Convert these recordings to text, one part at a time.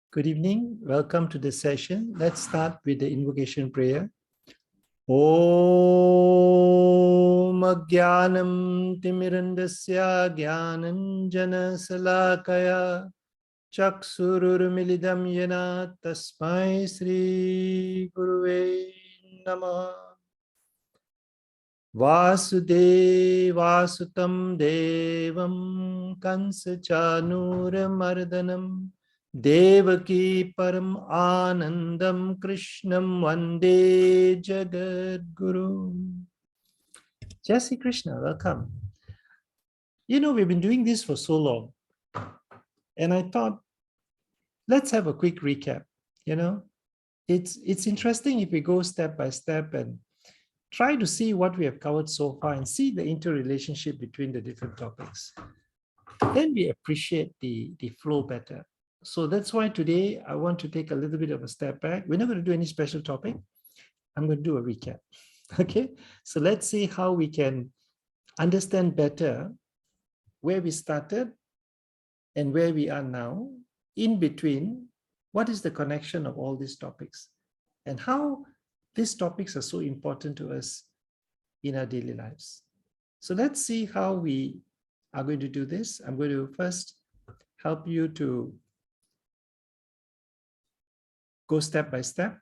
Good evening. Welcome to this session. Let's start with the invocation prayer. Om Ajnanam Timirandasya Jnananjana Salakaya Chaksururmilidam Yena Tasmai Sri Guruve Namaha. Vasudevasutam Devam Kansachanuramardanam Devaki Param Anandam Krishnam Vande Jagadguru. Jai Sri Krishna, welcome. You know, we've been doing this for so long, and I thought, let's have a quick recap. You know, it's interesting if we go step by step and try to see what we have covered so far and see the interrelationship between the different topics. Then we appreciate the flow better. So that's why today I want to take a little bit of a step back. We're not going to do any special topic. I'm going to do a recap. Okay, so let's see how we can understand better where we started and where we are now. In between, what is the connection of all these topics and how these topics are so important to us in our daily lives. So let's see how we are going to do this. I'm going to first help you to go step by step.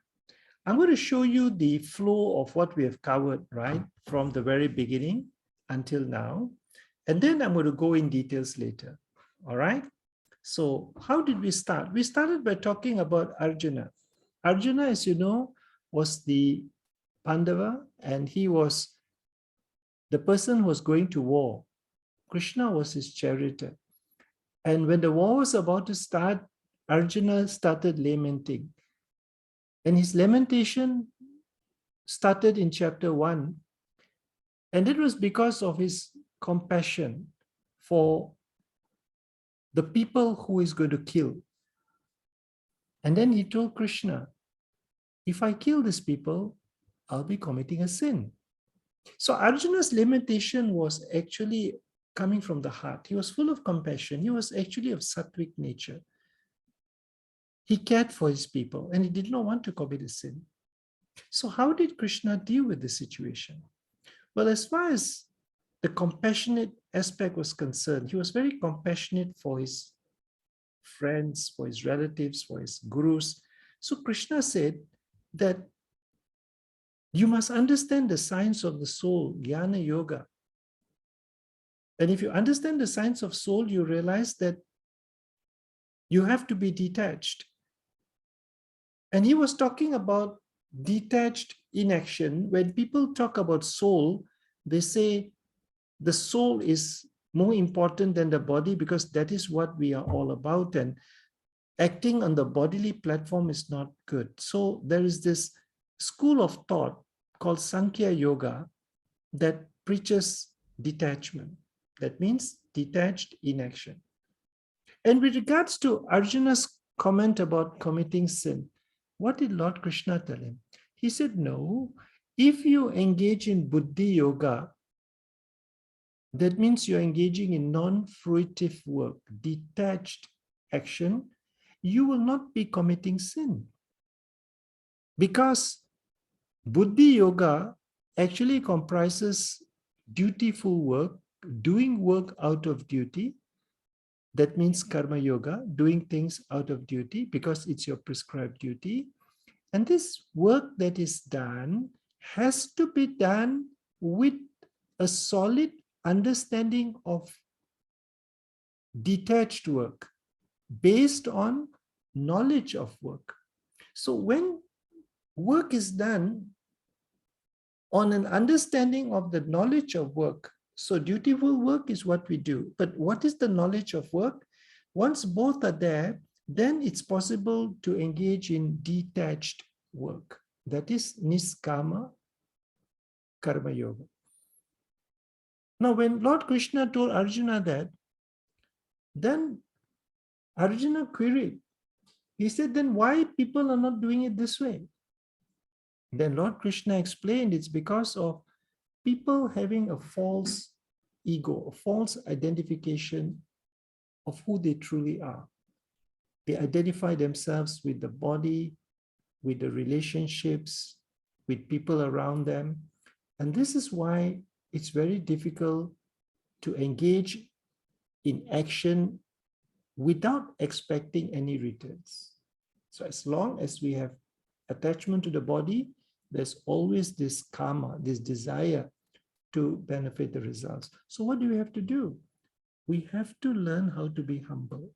I'm going to show you the flow of what we have covered, right, from the very beginning until now. And then I'm going to go in details later. All right. So how did we start? We started by talking about Arjuna. Arjuna, as you know, was the Pandava, and he was the person who was going to war. Krishna was his charioteer. And when the war was about to start, Arjuna started lamenting. And his lamentation started in chapter 1. And it was because of his compassion for the people who he's going to kill. And then he told Krishna, if I kill these people, I'll be committing a sin. So Arjuna's lamentation was actually coming from the heart. He was full of compassion. He was actually of sattvic nature. He cared for his people and he did not want to commit a sin. So how did Krishna deal with the situation? Well, as far as the compassionate aspect was concerned, he was very compassionate for his friends, for his relatives, for his gurus. So Krishna said that you must understand the science of the soul, Jnana Yoga. And if you understand the science of soul, you realize that you have to be detached. And he was talking about detached inaction. When people talk about soul, they say the soul is more important than the body because that is what we are all about. And acting on the bodily platform is not good. So there is this school of thought called Sankhya Yoga that preaches detachment. That means detached inaction. And with regards to Arjuna's comment about committing sin, what did Lord Krishna tell him? He said, no, if you engage in Buddhi Yoga, that means you're engaging in non-fruitive work, detached action, you will not be committing sin. Because Buddhi Yoga actually comprises dutiful work, doing work out of duty. That means Karma Yoga, doing things out of duty because it's your prescribed duty. And this work that is done has to be done with a solid understanding of detached work based on knowledge of work. So when work is done on an understanding of the knowledge of work, so dutiful work is what we do. But what is the knowledge of work? Once both are there, then it's possible to engage in detached work. That is Niskama Karma Yoga. Now, when Lord Krishna told Arjuna that, then Arjuna queried. He said, then why people are not doing it this way? Then Lord Krishna explained it's because of people having a false ego, a false identification of who they truly are. They identify themselves with the body, with the relationships, with people around them. And this is why it's very difficult to engage in action without expecting any returns. So as long as we have attachment to the body, there's always this karma, this desire to benefit the results. So what do we have to do? We have to learn how to be humble.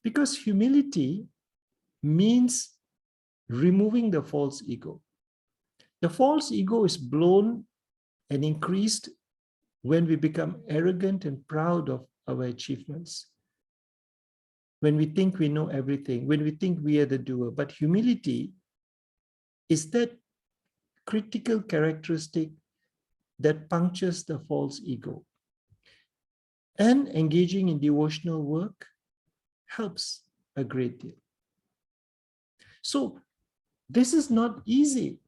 Because humility means removing the false ego. The false ego is blown and increased when we become arrogant and proud of our achievements. When we think we know everything, when we think we are the doer. But humility is that critical characteristic that punctures the false ego. And engaging in devotional work helps a great deal. So this is not easy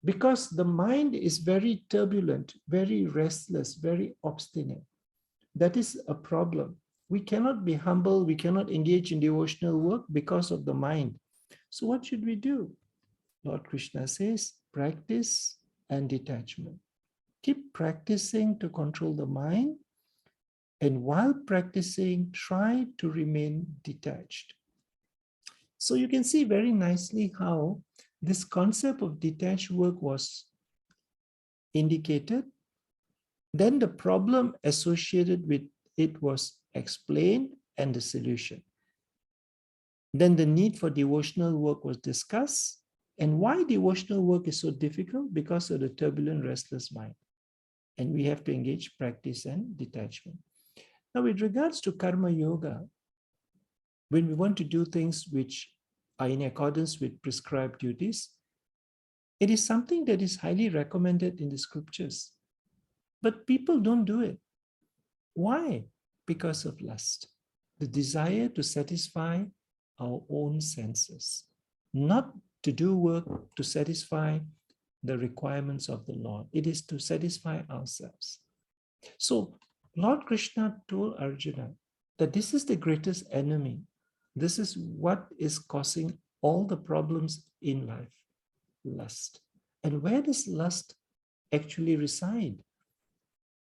because the mind is very turbulent, very restless, very obstinate. That is a problem. We cannot be humble, we cannot engage in devotional work because of the mind. So what should we do? Lord Krishna says, practice and detachment. Keep practicing to control the mind, and while practicing, try to remain detached. So you can see very nicely how this concept of detached work was indicated. Then the problem associated with it was explained and the solution. Then the need for devotional work was discussed. And why devotional work is so difficult? Because of the turbulent, restless mind. And we have to engage practice and detachment. Now, with regards to karma yoga, when we want to do things which are in accordance with prescribed duties, it is something that is highly recommended in the scriptures. But people don't do it. Why? Because of lust, the desire to satisfy our own senses, not to do work to satisfy the requirements of the Lord. It is to satisfy ourselves. So Lord Krishna told Arjuna that this is the greatest enemy. This is what is causing all the problems in life, lust. And where does lust actually reside?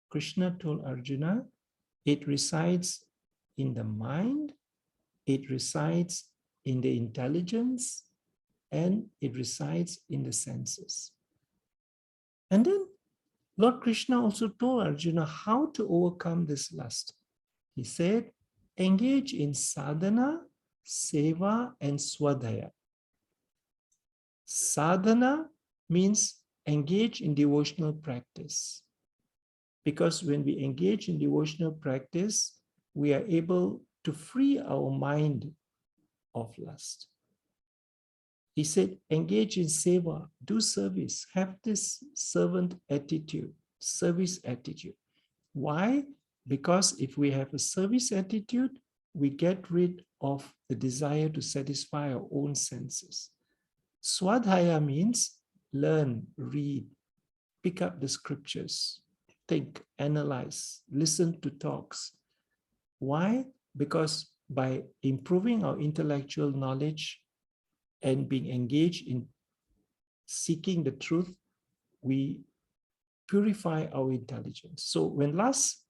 Krishna told Arjuna, it resides in the mind, it resides in the intelligence, and it resides in the senses. And then Lord Krishna also told Arjuna how to overcome this lust. He said, engage in sadhana, seva, and swadhyaya. Sadhana means engage in devotional practice. Because when we engage in devotional practice, we are able to free our mind of lust. He said, engage in seva, do service, have this servant attitude, service attitude. Why? Because if we have a service attitude, we get rid of the desire to satisfy our own senses. Swadhyaya means learn, read, pick up the scriptures, think, analyze, listen to talks. Why? Because by improving our intellectual knowledge and being engaged in seeking the truth, we purify our intelligence. So when lust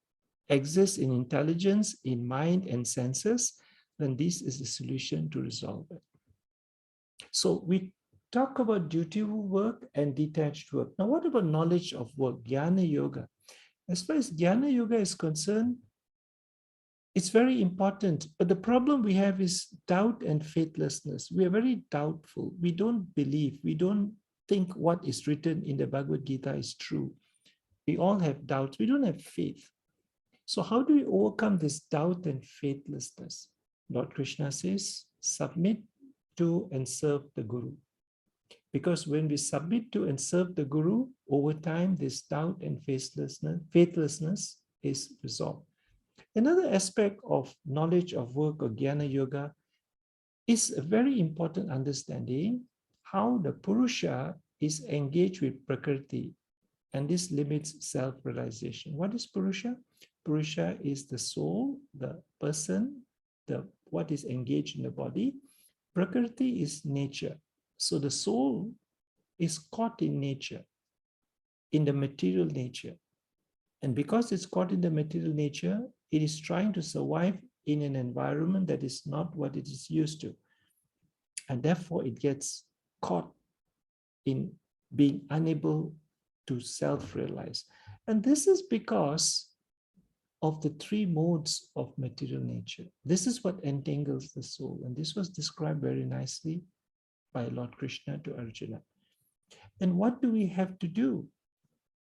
exists in intelligence, in mind and senses, then this is the solution to resolve it. So we talk about dutiful work and detached work. Now, what about knowledge of work, Jnana Yoga? As far as Jnana Yoga is concerned, it's very important. But the problem we have is doubt and faithlessness. We are very doubtful. We don't believe. We don't think what is written in the Bhagavad Gita is true. We all have doubts. We don't have faith. So how do we overcome this doubt and faithlessness? Lord Krishna says, submit to and serve the Guru. Because when we submit to and serve the Guru, over time, this doubt and faithlessness is resolved. Another aspect of knowledge of work or Jnana Yoga is a very important understanding how the Purusha is engaged with Prakriti, and this limits self-realization. What is Purusha? Purusha is the soul, the person what is engaged in the body. Prakriti is nature. So the soul is caught in nature, in the material nature. And because it's caught in the material nature, it is trying to survive in an environment that is not what it is used to. And therefore it gets caught in being unable to self-realize. And this is because of the three modes of material nature. This is what entangles the soul. And this was described very nicely by Lord Krishna to Arjuna. And what do we have to do?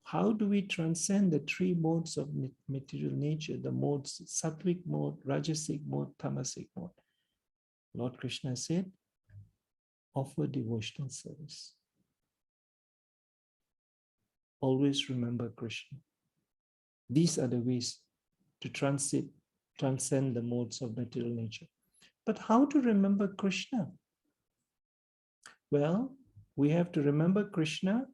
How do we transcend the three modes of material nature, the modes, sattvic mode, rajasic mode, tamasic mode? Lord Krishna said, offer devotional service. Always remember Krishna. These are the ways to transcend the modes of material nature. But how to remember Krishna? Well, we have to remember Krishna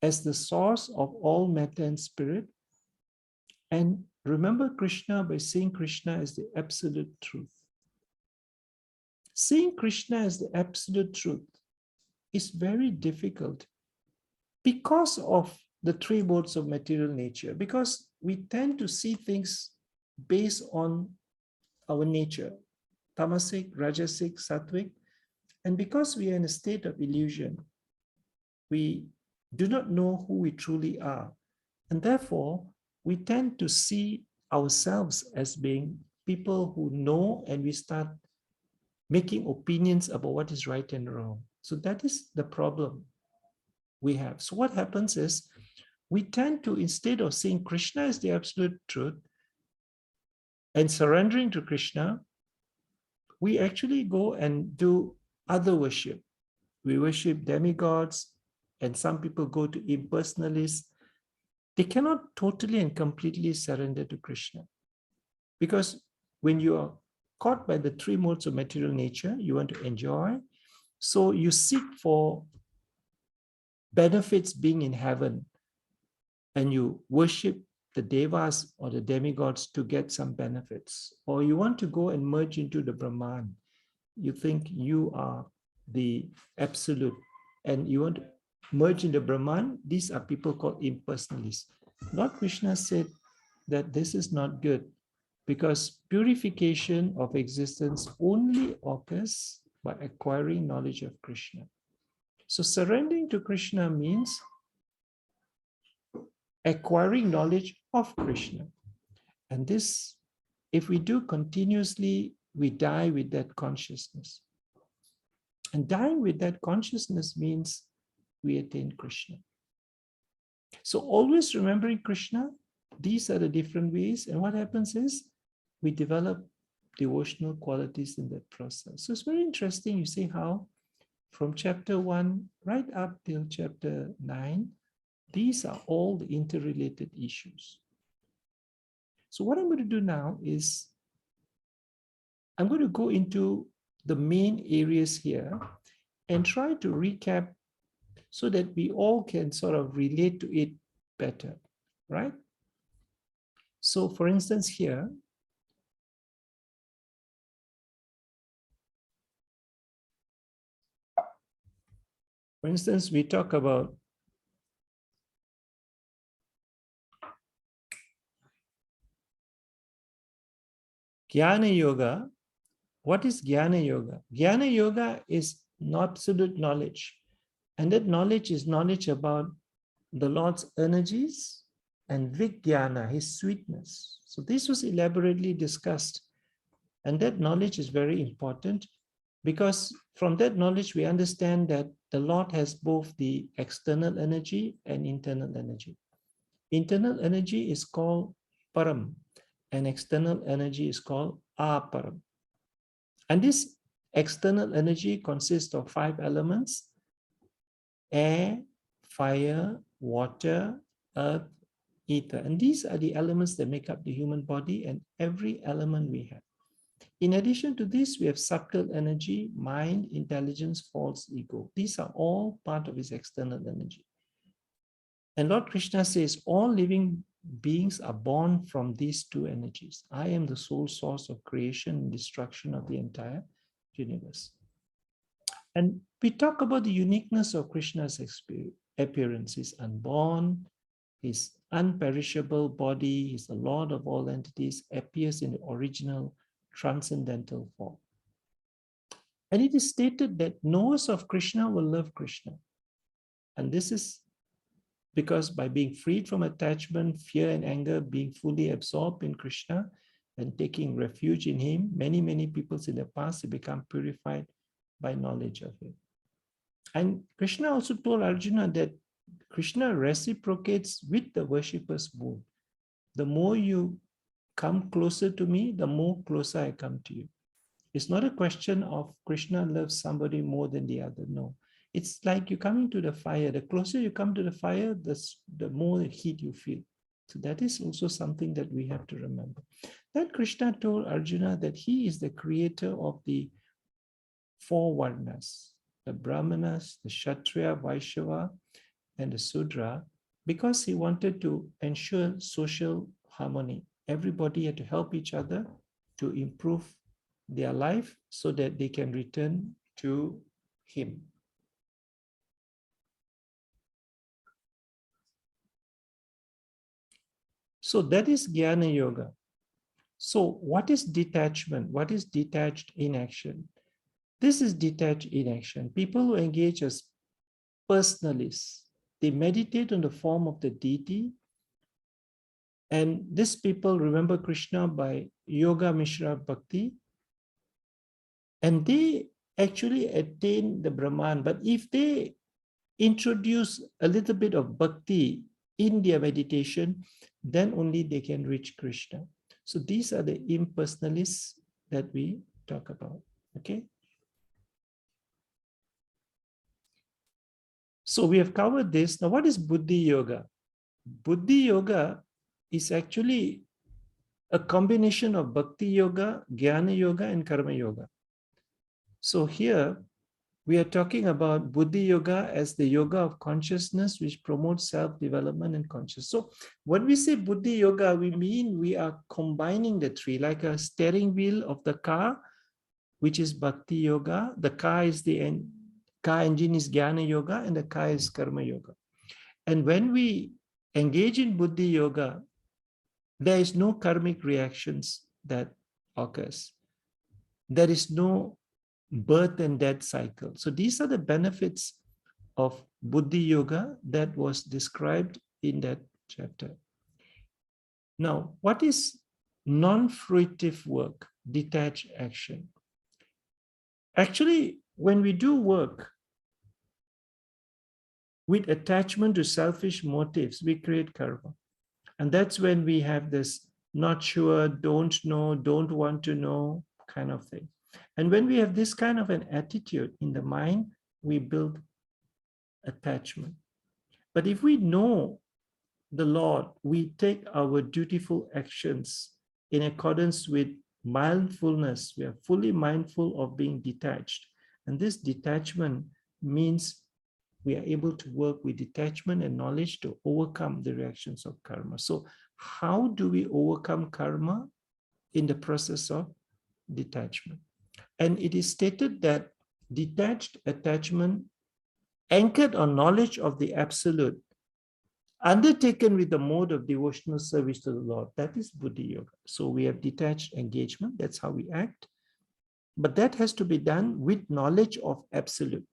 as the source of all matter and spirit, and remember Krishna by seeing Krishna as the absolute truth. Seeing Krishna as the absolute truth is very difficult because of the three modes of material nature, because we tend to see things based on our nature, tamasic, rajasic, sattvic, and because we are in a state of illusion, we do not know who we truly are. And therefore, we tend to see ourselves as being people who know, and we start making opinions about what is right and wrong. So that is the problem we have. So what happens is, we tend to, instead of seeing Krishna as the absolute truth and surrendering to Krishna, we actually go and do other worship. We worship demigods, and some people go to impersonalists. They cannot totally and completely surrender to Krishna. Because when you are caught by the three modes of material nature, you want to enjoy. So you seek for benefits being in heaven, and you worship the devas or the demigods to get some benefits. Or you want to go and merge into the Brahman. You think you are the absolute, and you want to merge in the Brahman. These are people called impersonalists. Lord Krishna said that this is not good, because purification of existence only occurs by acquiring knowledge of Krishna. So surrendering to Krishna means acquiring knowledge of Krishna. And this, if we do continuously, we die with that consciousness. And dying with that consciousness means we attain Krishna. So always remembering Krishna, these are the different ways. And what happens is we develop devotional qualities in that process. So it's very interesting. You see how from chapter 1 right up till chapter 9, these are all the interrelated issues. So what I'm going to do now is I'm going to go into the main areas here and try to recap so that we all can sort of relate to it better, right? So for instance, here, for instance, we talk about Jnana Yoga. What is Jnana Yoga? Jnana Yoga is absolute knowledge. And that knowledge is knowledge about the Lord's energies and Vijnana, his sweetness. So this was elaborately discussed. And that knowledge is very important, because from that knowledge, we understand that the Lord has both the external energy and internal energy. Internal energy is called Param, and external energy is called Aparam. And this external energy consists of 5 elements: air, fire, water, earth, ether. And these are the elements that make up the human body and every element we have. In addition to this, we have subtle energy, mind, intelligence, false ego. These are all part of his external energy. And Lord Krishna says all living beings are born from these two energies. I am the sole source of creation and destruction of the entire universe. And we talk about the uniqueness of Krishna's appearance. He's unborn, his unperishable body, he's the Lord of all entities, appears in the original transcendental form. And it is stated that knowers of Krishna will love Krishna. And this is because by being freed from attachment, fear, and anger, being fully absorbed in Krishna and taking refuge in him, many people in the past have become purified by knowledge of him. And Krishna also told Arjuna that Krishna reciprocates with the worshipper's mood. The more you come closer to me, the more closer I come to you. It's not a question of Krishna loves somebody more than the other. No. It's like you coming to the fire. The closer you come to the fire, the more heat you feel. So that is also something that we have to remember. Then Krishna told Arjuna that he is the creator of the four varnas, the Brahmanas, the Kshatriya, Vaishyava, and the Sudra, because he wanted to ensure social harmony. Everybody had to help each other to improve their life so that they can return to him. So that is Jnana Yoga. So what is detachment? What is detached inaction? This is detached inaction. People who engage as personalists, they meditate on the form of the deity. And these people remember Krishna by Yoga Mishra Bhakti. And they actually attain the Brahman. But if they introduce a little bit of bhakti in their meditation, then only they can reach Krishna. So these are the impersonalists that we talk about. Okay. So we have covered this. Now, what is Buddhi Yoga? Buddhi Yoga is actually a combination of Bhakti Yoga, Jnana Yoga, and Karma Yoga. So here we are talking about Buddhi Yoga as the yoga of consciousness, which promotes self-development and consciousness. So when we say Buddhi Yoga, we mean we are combining the three, like a steering wheel of the car, which is Bhakti Yoga. The car is the car engine is Jnana Yoga, and the car is Karma Yoga. And when we engage in Buddhi Yoga, there is no karmic reactions that occurs. There is no birth and death cycle. So these are the benefits of Buddhi Yoga that was described in that chapter. Now, what is non-fruitive work, detached action? Actually, when we do work with attachment to selfish motives, we create karma. And that's when we have this not sure, don't know, don't want to know kind of thing. And when we have this kind of an attitude in the mind, we build attachment. But if we know the Lord, we take our dutiful actions in accordance with mindfulness. We are fully mindful of being detached. And this detachment means we are able to work with detachment and knowledge to overcome the reactions of karma. So how do we overcome karma? In the process of detachment. And it is stated that detached attachment anchored on knowledge of the absolute, undertaken with the mode of devotional service to the Lord, that is Buddhi Yoga. So we have detached engagement, that's how we act. But that has to be done with knowledge of absolute.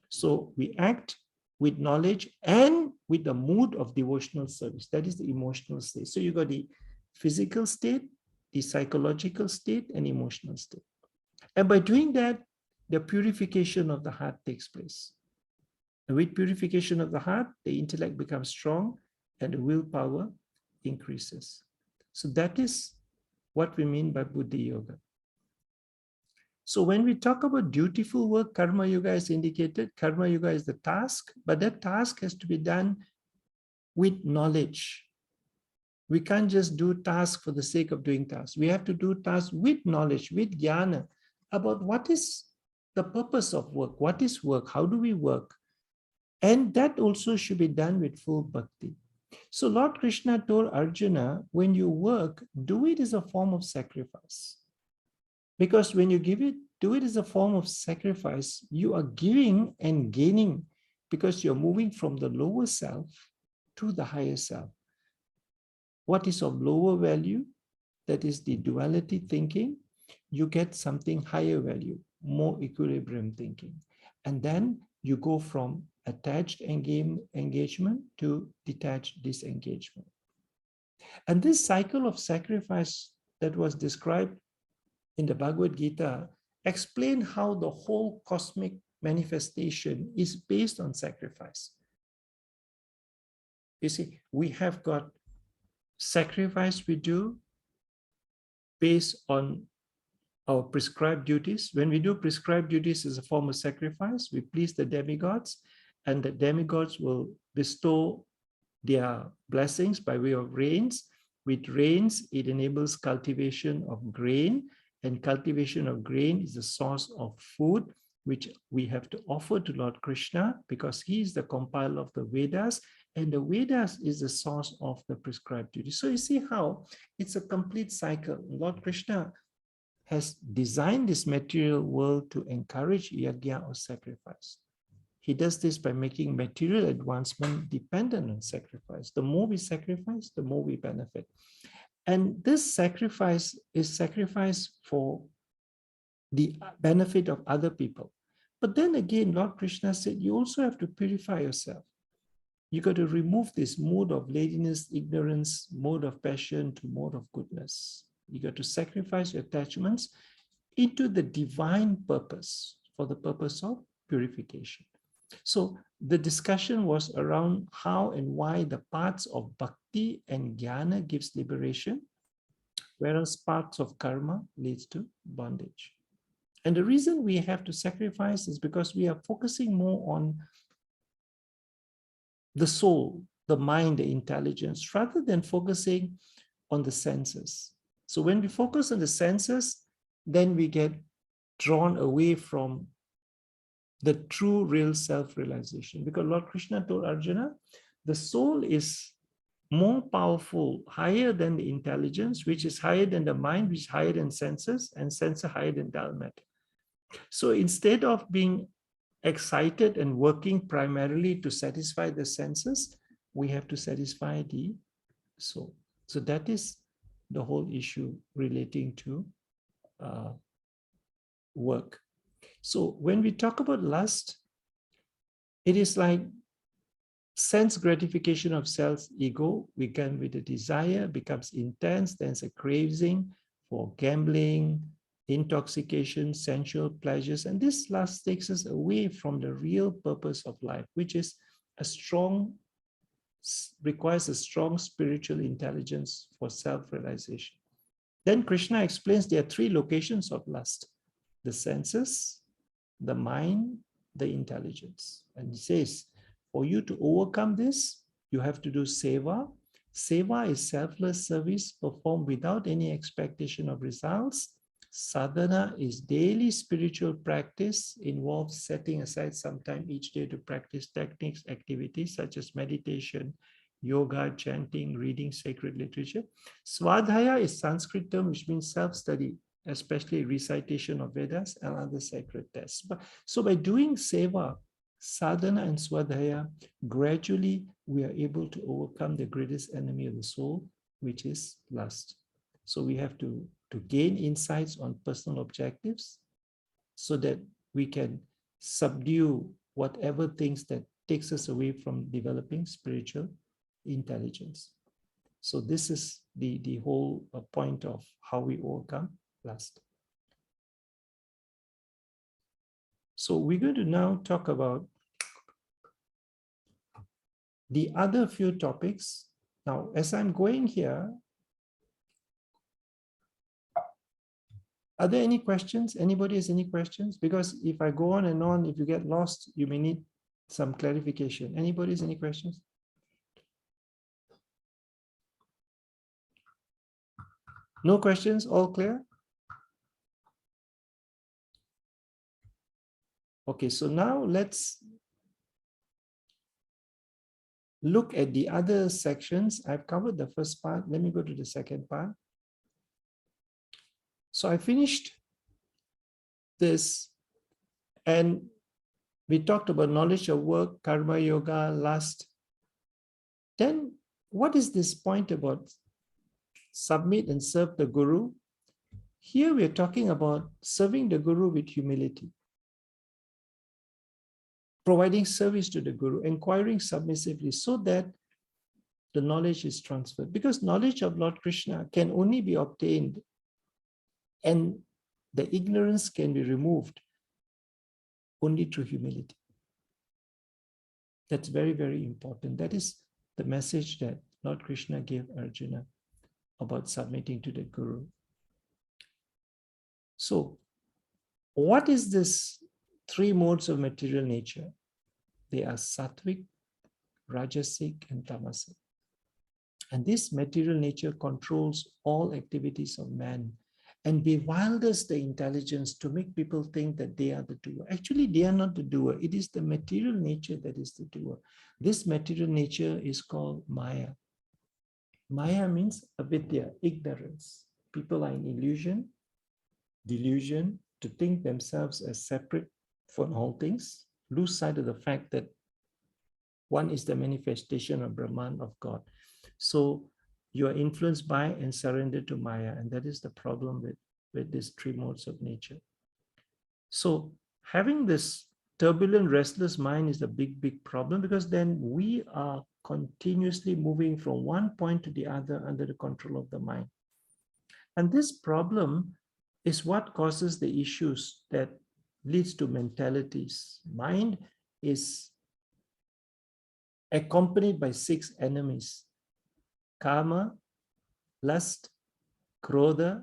So we act with knowledge and with the mood of devotional service. That is the emotional state. So you got the physical state, the psychological state, and emotional state. And by doing that, the purification of the heart takes place. And with purification of the heart, the intellect becomes strong and the willpower increases. So that is what we mean by Buddhi Yoga. So when we talk about dutiful work, Karma Yoga is indicated. Karma Yoga is the task, but that task has to be done with knowledge. We can't just do tasks for the sake of doing tasks. We have to do tasks with knowledge, with jnana, about what is the purpose of work, what is work, how do we work? And that also should be done with full bhakti. So Lord Krishna told Arjuna, when you work, do it as a form of sacrifice. Because when you do it as a form of sacrifice, you are giving and gaining because you're moving from the lower self to the higher self. What is of lower value? That is the duality thinking. You get something higher value, more equilibrium thinking. And then you go from attached engagement to detached disengagement. And this cycle of sacrifice that was described in the Bhagavad Gita explain how the whole cosmic manifestation is based on sacrifice. You see, we have got sacrifice we do based on our prescribed duties. When we do prescribed duties as a form of sacrifice, we please the demigods, and the demigods will bestow their blessings by way of rains. With rains, it enables cultivation of grain, and cultivation of grain is the source of food, which we have to offer to Lord Krishna because he is the compiler of the Vedas, and the Vedas is the source of the prescribed duty. So you see how it's a complete cycle. Lord Krishna has designed this material world to encourage yajna or sacrifice. He does this by making material advancement dependent on sacrifice. The more we sacrifice, the more we benefit. And this sacrifice is sacrifice for the benefit of other people. But then again, Lord Krishna said, you also have to purify yourself. You got to remove this mode of laziness, ignorance, mode of passion to mode of goodness. You got to sacrifice your attachments into the divine purpose for the purpose of purification. So the discussion was around how and why the paths of bhakti and jnana gives liberation, whereas paths of karma leads to bondage. And the reason we have to sacrifice is because we are focusing more on the soul, the mind, the intelligence, rather than focusing on the senses. So when we focus on the senses, then we get drawn away from the true real self-realization. Because Lord Krishna told Arjuna, the soul is more powerful, higher than the intelligence, which is higher than the mind, which is higher than senses, and senses higher than dull matter. So instead of being excited and working primarily to satisfy the senses, we have to satisfy the soul. So that is the whole issue relating to work. So when we talk about lust, it is like sense gratification of self ego began with a desire, becomes intense, then it's a craving for gambling, intoxication, sensual pleasures. And this lust takes us away from the real purpose of life, which is requires a strong spiritual intelligence for self-realization. Then Krishna explains there are three locations of lust: the senses, the mind, the intelligence. And he says, for you to overcome this, you have to do seva. Seva is selfless service performed without any expectation of results. Sadhana is daily spiritual practice, involves setting aside some time each day to practice techniques, activities such as meditation, yoga, chanting, reading sacred literature. Swadhyaya is Sanskrit term which means self-study, especially recitation of Vedas and other sacred texts. So by doing seva, sadhana and swadhyaya, gradually we are able to overcome the greatest enemy of the soul, which is lust. So we have to gain insights on personal objectives so that we can subdue whatever things that takes us away from developing spiritual intelligence. So this is the whole point of how we overcome lust. So we're going to now talk about the other few topics. Now, as I'm going here, are there any questions? Anybody has any questions? Because if I go on and on, if you get lost, you may need some clarification. Anybody has any questions? No questions? All clear? Okay, so now let's look at the other sections. I've covered the first part. Let me go to the second part. So I finished this, and we talked about knowledge of work, karma yoga, lust. Then what is this point about submit and serve the guru? Here we are talking about serving the guru with humility, providing service to the guru, inquiring submissively so that the knowledge is transferred. Because knowledge of Lord Krishna can only be obtained and the ignorance can be removed only through humility. That's very, very important. That is the message that Lord Krishna gave Arjuna about submitting to the guru. So, what is this three modes of material nature? They are sattvic, rajasic, and tamasic. And this material nature controls all activities of man and bewilders the intelligence to make people think that they are the doer. Actually, they are not the doer. It is the material nature that is the doer. This material nature is called Maya. Maya means avidya, ignorance. People are in illusion, delusion, to think themselves as separate from all things, lose sight of the fact that one is the manifestation of Brahman, of God. So you are influenced by and surrendered to Maya, and that is the problem with these three modes of nature. So having this turbulent, restless mind is a big, big problem, because then we are continuously moving from one point to the other under the control of the mind. And this problem is what causes the issues that leads to mentalities. Mind is accompanied by 6 enemies: karma, lust, krodha,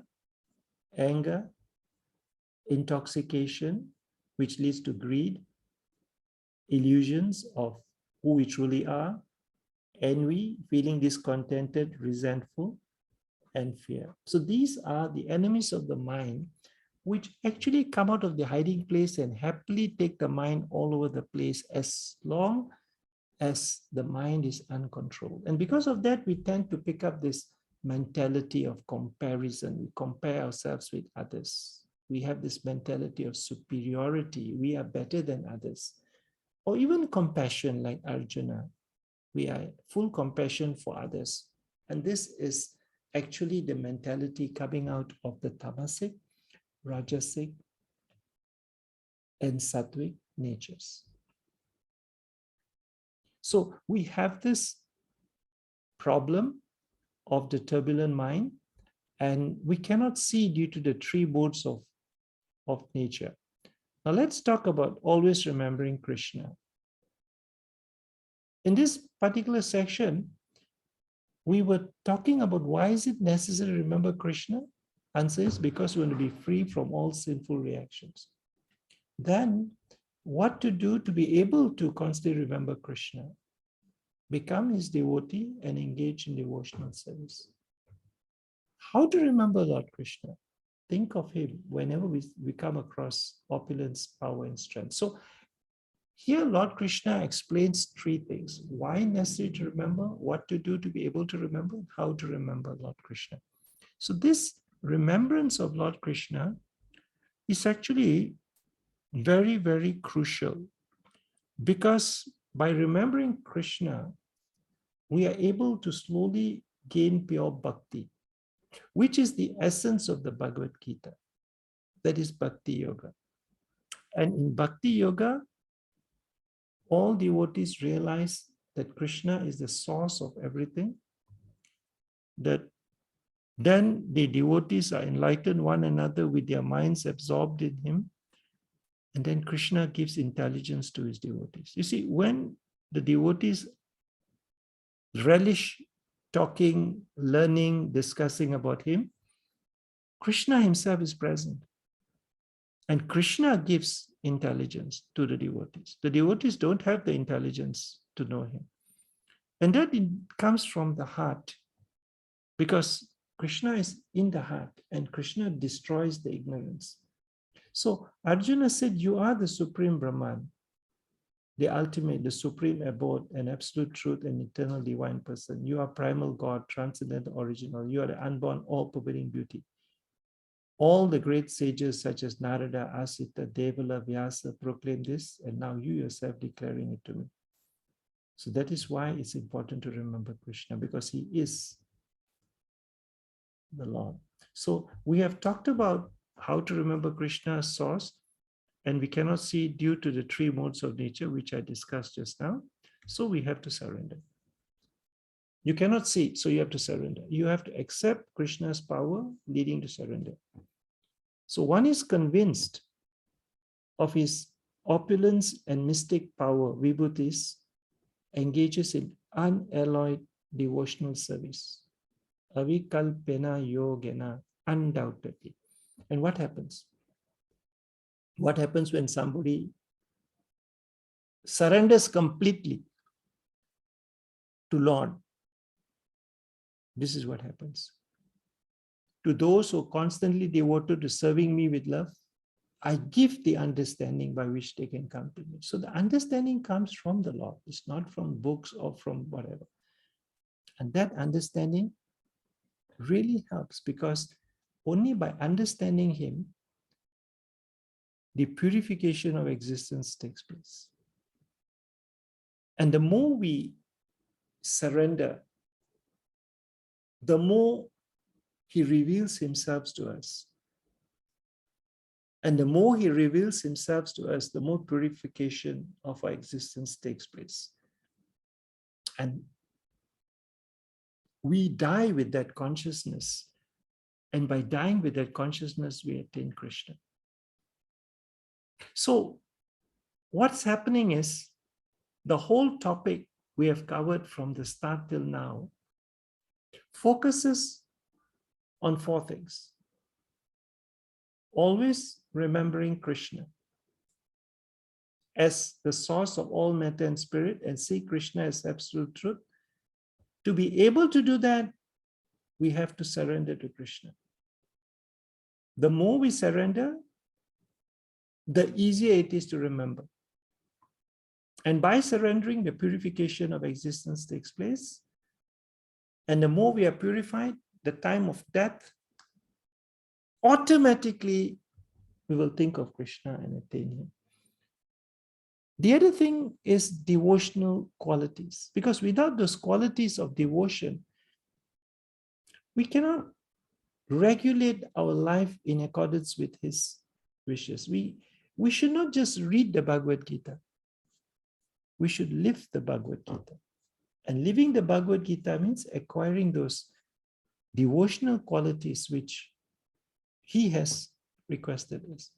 anger, intoxication, which leads to greed, illusions of who we truly are, envy, feeling discontented, resentful, and fear. So these are the enemies of the mind, which actually come out of the hiding place and happily take the mind all over the place as long as the mind is uncontrolled. And because of that, we tend to pick up this mentality of comparison. We compare ourselves with others. We have this mentality of superiority. We are better than others. Or even compassion, like Arjuna. We are full compassion for others. And this is actually the mentality coming out of the tamasic, rajasic, and sattvic natures. So we have this problem of the turbulent mind, and we cannot see due to the 3 modes of nature. Now let's talk about always remembering Krishna. In this particular section, we were talking about why is it necessary to remember Krishna? Answer is because we want to be free from all sinful reactions. Then what to do to be able to constantly remember Krishna? Become his devotee and engage in devotional service. How to remember Lord Krishna? Think of him whenever we come across opulence, power, and strength. So here Lord Krishna explains 3 things. Why necessary to remember, what to do to be able to remember, how to remember Lord Krishna. So this remembrance of Lord Krishna is actually very, very crucial, because by remembering Krishna, we are able to slowly gain pure bhakti, which is the essence of the Bhagavad Gita. That is bhakti yoga. And in bhakti yoga, all devotees realize that Krishna is the source of everything, that then the devotees are enlightened one another with their minds absorbed in him, and then Krishna gives intelligence to his devotees. You see, when the devotees relish talking, learning, discussing about him, Krishna himself is present. And Krishna gives intelligence to the devotees. The devotees don't have the intelligence to know him. And that comes from the heart, because Krishna is in the heart and Krishna destroys the ignorance. So Arjuna said, you are the supreme Brahman. the ultimate, the supreme abode, and absolute truth and eternal divine person. You are primal God, transcendental, original. You are the unborn, all-pervading beauty. All the great sages such as Narada, Asita, Devala, Vyasa proclaim this, and now you yourself declaring it to me. So that is why it's important to remember Krishna, because he is the Lord. So we have talked about how to remember Krishna's source, and we cannot see due to the three modes of nature, which I discussed just now. So we have to surrender. You cannot see, so you have to surrender. You have to accept Krishna's power leading to surrender. So one is convinced of his opulence and mystic power, vibhutis, engages in unalloyed devotional service. Avikalpena yogena, undoubtedly. And what happens? What happens when somebody surrenders completely to Lord? This is what happens. To those who are constantly devoted to serving me with love, I give the understanding by which they can come to me. So the understanding comes from the Lord. It's not from books or from whatever. And that understanding really helps, because only by understanding him, the purification of existence takes place. And the more we surrender, the more he reveals himself to us. And the more he reveals himself to us, the more purification of our existence takes place. And we die with that consciousness. And by dying with that consciousness, we attain Krishna. So what's happening is the whole topic we have covered from the start till now focuses on four things. Always remembering Krishna as the source of all matter and spirit, and see Krishna as absolute truth. To be able to do that, we have to surrender to Krishna. The more we surrender, the easier it is to remember. And by surrendering, the purification of existence takes place. And the more we are purified, the time of death, automatically we will think of Krishna and attain him. The other thing is devotional qualities, because without those qualities of devotion, we cannot regulate our life in accordance with his wishes. We should not just read the Bhagavad Gita. We should live the Bhagavad Gita. And living the Bhagavad Gita means acquiring those devotional qualities which he has requested us.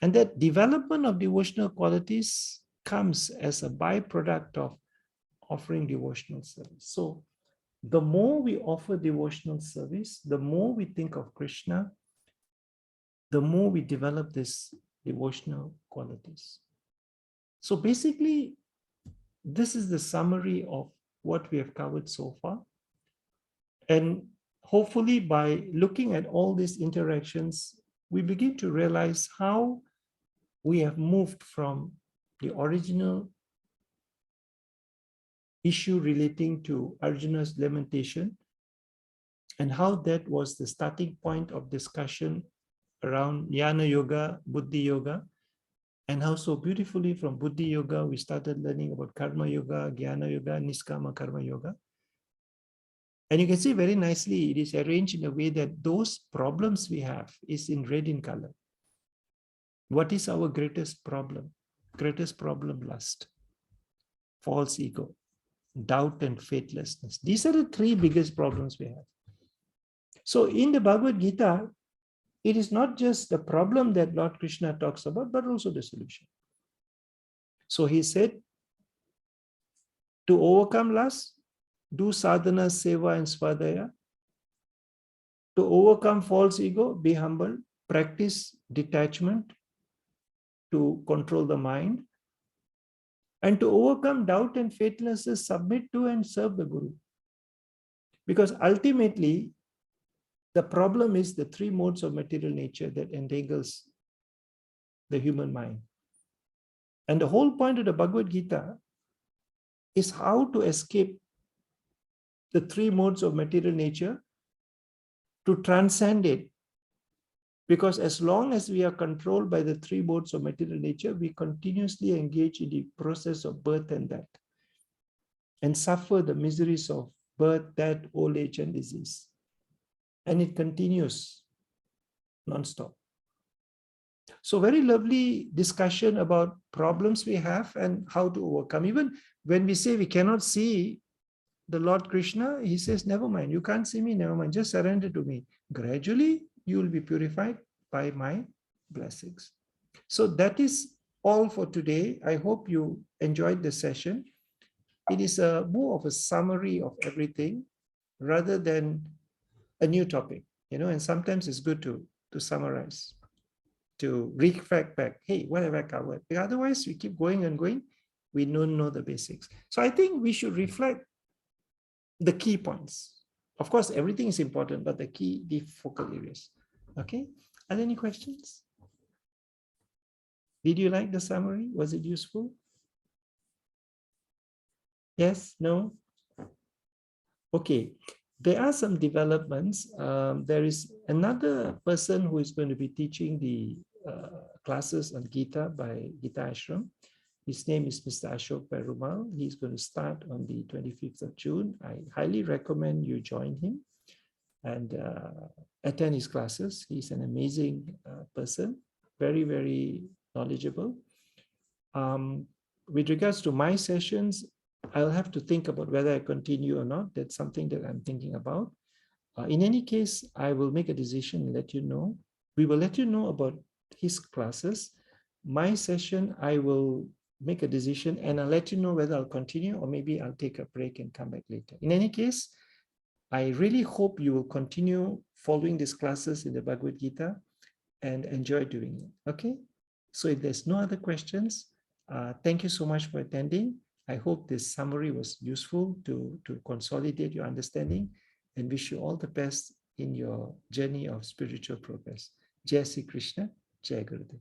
And that development of devotional qualities comes as a byproduct of offering devotional service. So the more we offer devotional service, the more we think of Krishna, the more we develop these devotional qualities. So basically, this is the summary of what we have covered so far. And hopefully by looking at all these interactions, we begin to realize how we have moved from the original issue relating to Arjuna's lamentation, and how that was the starting point of discussion around Jnana Yoga, Buddhi Yoga, and how so beautifully from Buddhi Yoga, we started learning about Karma Yoga, Jnana Yoga, Niskama Karma Yoga. And you can see very nicely, it is arranged in a way that those problems we have is in red in color. What is our greatest problem? Greatest problem, lust, false ego, doubt and faithlessness. These are the three biggest problems we have. So in the Bhagavad Gita, it is not just the problem that Lord Krishna talks about, but also the solution. So he said, to overcome lust, do sadhana, seva and svadhyaya. To overcome false ego, be humble, practice detachment to control the mind. And to overcome doubt and faithlessness, submit to and serve the Guru. Because ultimately, the problem is the three modes of material nature that entangles the human mind. And the whole point of the Bhagavad Gita is how to escape the three modes of material nature, to transcend it. Because as long as we are controlled by the three modes of material nature, we continuously engage in the process of birth and death, and suffer the miseries of birth, death, old age, and disease. And it continues non-stop. So very lovely discussion about problems we have and how to overcome. Even when we say we cannot see the Lord Krishna, he says, never mind, you can't see me, never mind, just surrender to me. Gradually, you will be purified by my blessings. So that is all for today. I hope you enjoyed the session. It is a more of a summary of everything rather than a new topic, and sometimes it's good to summarize, to reflect back, hey, what have I covered? Because otherwise, we keep going and going, we don't know the basics. So I think we should reflect the key points. Of course, everything is important, but the focal areas. Okay, are there any questions? Did you like the summary? Was it useful? Yes, no? Okay, there are some developments. There is another person who is going to be teaching the classes on Gita by Geeta Ashram. His name is Mr. Ashok Perumal. He's going to start on the 25th of June. I highly recommend you join him and attend his classes. He's an amazing person, very, very knowledgeable. With regards to my sessions, I'll have to think about whether I continue or not. That's something that I'm thinking about. In any case, I will make a decision and let you know. We will let you know about his classes. My session, I will make a decision and I'll let you know whether I'll continue or maybe I'll take a break and come back later. In any case, I really hope you will continue following these classes in the Bhagavad Gita and enjoy doing it. Okay? So if there's no other questions, thank you so much for attending. I hope this summary was useful to consolidate your understanding, and wish you all the best in your journey of spiritual progress. Jai Sri Krishna, Jai Gurudev.